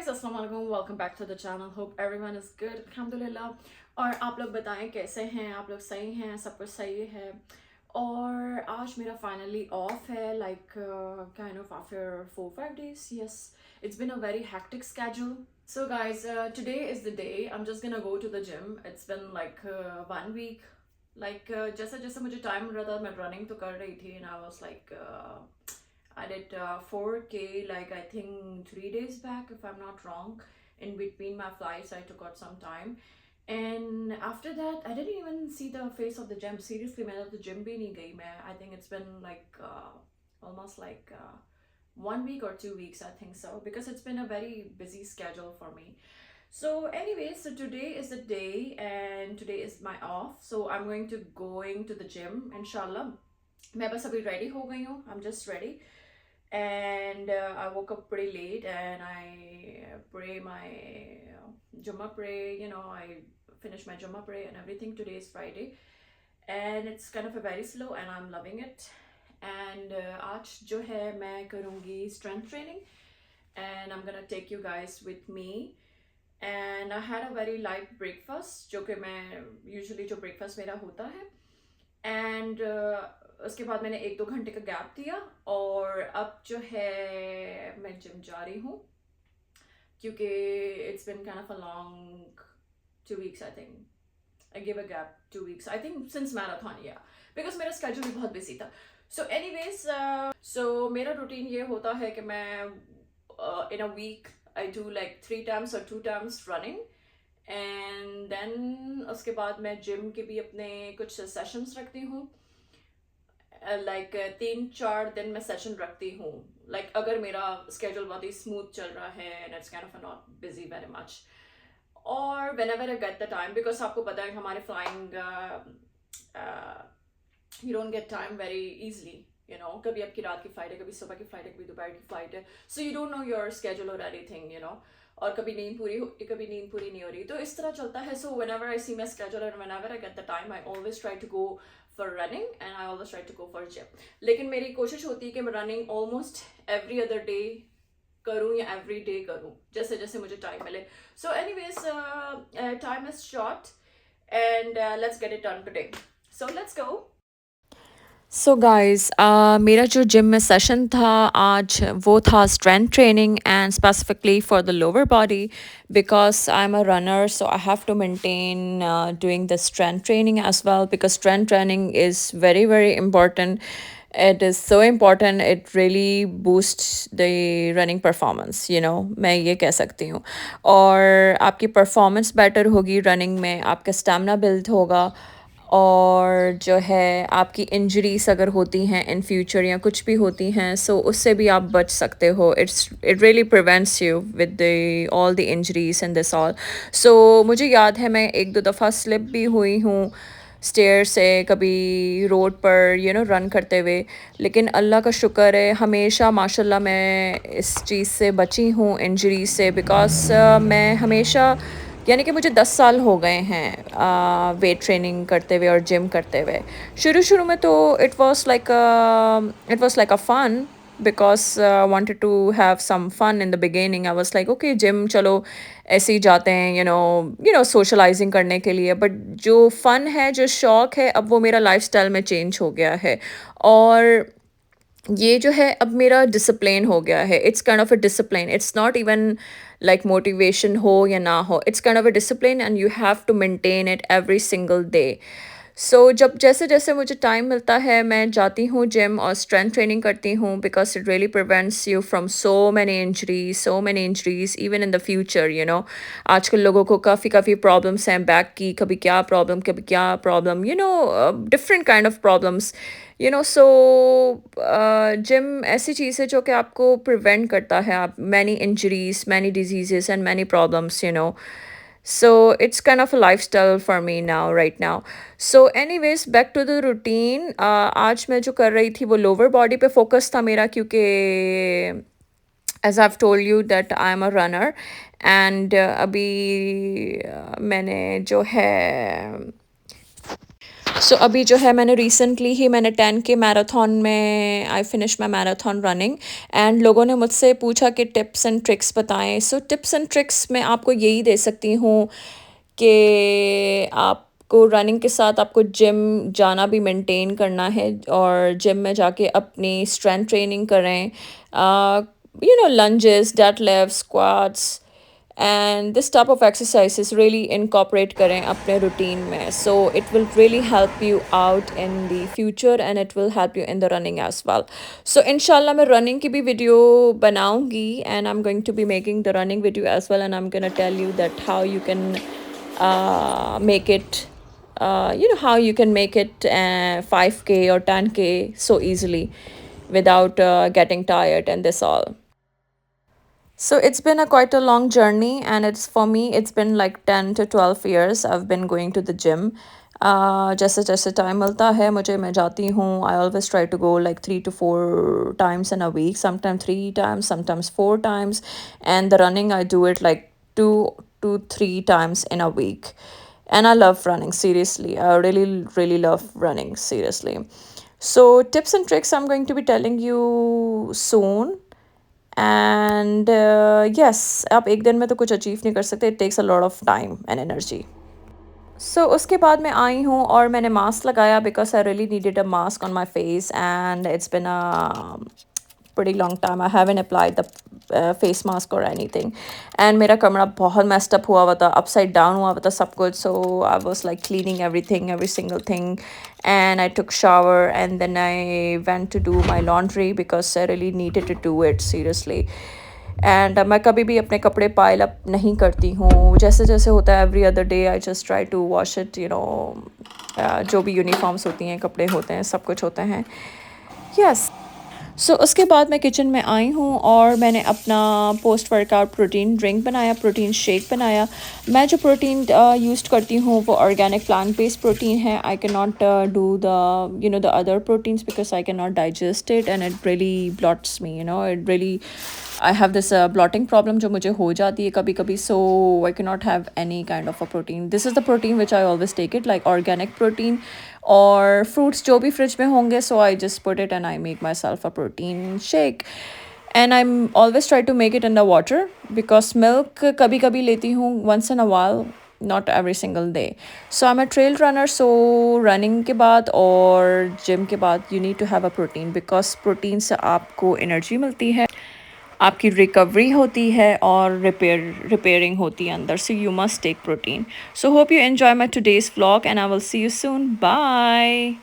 guys, अस्सलाम वालेकुम, welcome back to the channel. Hope everyone is good, अल्हम्दुलिल्लाह. और आप लोग बताएं कैसे हैं, आप लोग सही हैं, सब कुछ सही है. और आज मेरा फाइनली ऑफ है, like kind of after 4-5 days. Yes, it's been a very hectic schedule. So guys, today is the day I'm just gonna go to the gym. It's been like 1 week. Like जैसे जैसे मुझे time मिल रहा था मैं running तो कर रही थी, and I was like I did 4K, like I think 3 days back, if I'm not wrong. In between my flights, I took out some time. And after that, I didn't even see the face of the gym. Seriously, मैं तो gym भी नहीं गई मैं. I think it's been like almost like 1 week or 2 weeks, I think so, because it's been a very busy schedule for me. So anyway, so today is the day, and today is my off. So I'm going to the gym, inshallah. मैं बस अभी ready हो गई हूँ. I'm just ready. And I woke up pretty late, and I pray my Jummah pray. I finished my Jummah pray and everything. Today is Friday, and it's kind of a very slow, and I'm loving it. And आज जो है मैं करूँगी strength training, and I'm gonna take you guys with me. And I had a very light breakfast, जो कि मैं usually जो breakfast मेरा होता है. एंड उसके बाद मैंने 1-2 घंटे का गैप दिया, और अब जो है मैं जिम जा रही हूँ, क्योंकि it's been kind of a long 2 weeks. I think I give a gap 2 weeks, I think since marathon, या बिकॉज मेरा स्केड्यूल भी बहुत बिजी था. सो एनीवेज, सो मेरा रूटीन ये होता है कि मैं in a week I do like 3 times or 2 times running. And then उसके बाद मैं जिम के भी अपने कुछ सेशंस रखती हूँ. लाइक 3-4 दिन मैं सेशन रखती हूँ, लाइक अगर मेरा स्केड्यूल बहुत ही स्मूथ चल रहा है and it's kind of not busy very much. और whenever I get the time, because आपको पता है हमारे flying you don't get time very easily. कभी आपकी रात की फ्लाइट है, कभी सुबह की फ्लाइट है, कभी दोपहर की फ्लाइट है. So you don't know your schedule और एनीथिंग. और कभी नींद पूरी होती, कभी नींद पूरी नहीं हो रही, तो इस तरह चलता है. So whenever I see my schedule and whenever I get the time, I always try to go for running, and I always try to go for gym. लेकिन मेरी कोशिश होती है कि मैं running almost every other day करूँ या every day करूँ, जैसे जैसे मुझे टाइम मिले. So anyways, time is short, and let's get it done today. So let's go. So guys, मेरा जो जिम में सेशन था आज, वो था strength training, and specifically for the lower body, because I am a runner, so I have to maintain doing the strength training as well, because strength training is very very important. It is so important, it really boosts the running performance, मैं ये कह सकती हूँ. और आपकी performance better होगी running में, आपका स्टेमिना बिल्ड होगा, और जो है आपकी इंजरीज अगर होती हैं इन फ्यूचर या कुछ भी होती हैं, सो उससे भी आप बच सकते हो. It really prevents you with the all the injuries and this all. So मुझे याद है मैं 1-2 दफ़ा स्लिप भी हुई हूँ स्टेयर से, कभी रोड पर रन करते हुए. लेकिन अल्लाह का शुक्र है, हमेशा माशाल्लाह मैं इस चीज़ से बची हूँ, इंजरी से, बिकॉज मैं हमेशा, यानी कि मुझे 10 साल हो गए हैं वेट ट्रेनिंग करते हुए और जिम करते हुए. शुरू शुरू में तो it was like a fun, because wanted to have some fun in the beginning. I was like okay gym चलो ऐसे ही जाते हैं, सोशलाइजिंग करने के लिए. बट जो फन है, जो शौक है, अब वो मेरा लाइफस्टाइल में चेंज हो गया है. और ये जो है अब मेरा डिसिप्लिन हो गया है. It's kind of a discipline, it's not even like motivation हो या ना हो, it's kind of a discipline, and you have to maintain it every single day. So जब जैसे जैसे मुझे टाइम मिलता है मैं जाती हूँ जिम और स्ट्रेंथ ट्रेनिंग करती हूँ, because it really prevents you from so many injuries even in the future. आजकल लोगों को काफ़ी काफ़ी प्रॉब्लम्स हैं, बैक की कभी क्या प्रॉब्लम, कभी क्या problem, different kind of problems. So gym ऐसी चीज़ है जो कि आपको प्रिवेंट करता है आप many injuries, many diseases and many problems. So it's kind of a lifestyle for me now, right now. So anyways, back to the routine. आज मैं जो कर रही थी वो लोअर बॉडी पे फोकस था मेरा, क्योंकि as I've told you that I'm a runner, and अभी मैंने जो है सो अभी जो है मैंने रिसेंटली ही मैंने 10K मैराथन में I finish my marathon running and लोगों ने मुझसे पूछा कि टिप्स एंड ट्रिक्स बताएं। सो टिप्स एंड ट्रिक्स मैं आपको यही दे सकती हूँ कि आपको रनिंग के साथ आपको जिम जाना भी मेंटेन करना है और जिम में जाके अपनी स्ट्रेंथ ट्रेनिंग करें, lunges, deadlift, squats and this type of exercises really incorporate करें अपने रूटीन में, so it will really help you out in the future and it will help you in the running as well. So inshallah मैं running की भी video बनाऊंगी and I'm going to be making the running video as well and I'm gonna tell you that how you can make it, how you can make it 5K or 10K so easily without getting tired and this all. So it's been a quite a long journey, and it's for me, it's been like 10 to 12 years I've been going to the gym. जैसे जैसे time मिलता है मुझे मैं जाती हूँ. I always try to go like 3 to 4 times in a week, sometimes 3 times, sometimes 4 times, and the running I do it like 2 to 3 times in a week. And I love running, seriously. I really, really love running, seriously. So, tips and tricks I'm going to be telling you soon. And yes, आप एक दिन में तो कुछ achieve नहीं कर सकते. It takes a lot of time and energy. So उसके बाद मैं आई हूँ और मैंने मास्क लगाया because I really needed a mask on my face and it's been a pretty long time I haven't applied the face mask or anything. And मेरा कमरा बहुत messed up हुआ हुआ था, upside down हुआ हुआ था सब कुछ. So I was like cleaning everything, every single thing, and I took shower and then I went to do my laundry because I really needed to do it seriously. And मैं कभी भी अपने कपड़े पाइल अप नहीं करती हूँ. जैसे जैसे होता है every other day I just try to wash it, जो भी यूनिफॉर्म्स होती हैं, कपड़े होते हैं, सब कुछ होते हैं. यस. सो उसके बाद मैं किचन में आई हूँ और मैंने अपना पोस्ट वर्कआउट प्रोटीन ड्रिंक बनाया, प्रोटीन शेक बनाया. मैं जो प्रोटीन यूज़ करती हूँ वो ऑर्गेनिक प्लांट बेस्ड प्रोटीन है. I can not do the other proteins because I can not digest it and it really bloats me, it really I have this bloating problem जो मुझे हो जाती है कभी कभी. So I can not have any kind of a protein. This is the protein which I always take it, like organic protein और fruits जो भी फ्रिज में होंगे. So I just put it and I make myself a protein shake and I am always try to make it in the water because milk कभी कभी लेती हूँ once in a while, not every single day. So I am a trail runner. So running के बाद और gym के बाद you need to have a protein because protein से आपको एनर्जी मिलती है, आपकी रिकवरी होती है और रिपेयरिंग होती है अंदर से. You must take protein. So hope you enjoy my today's vlog and I will see you soon. Bye.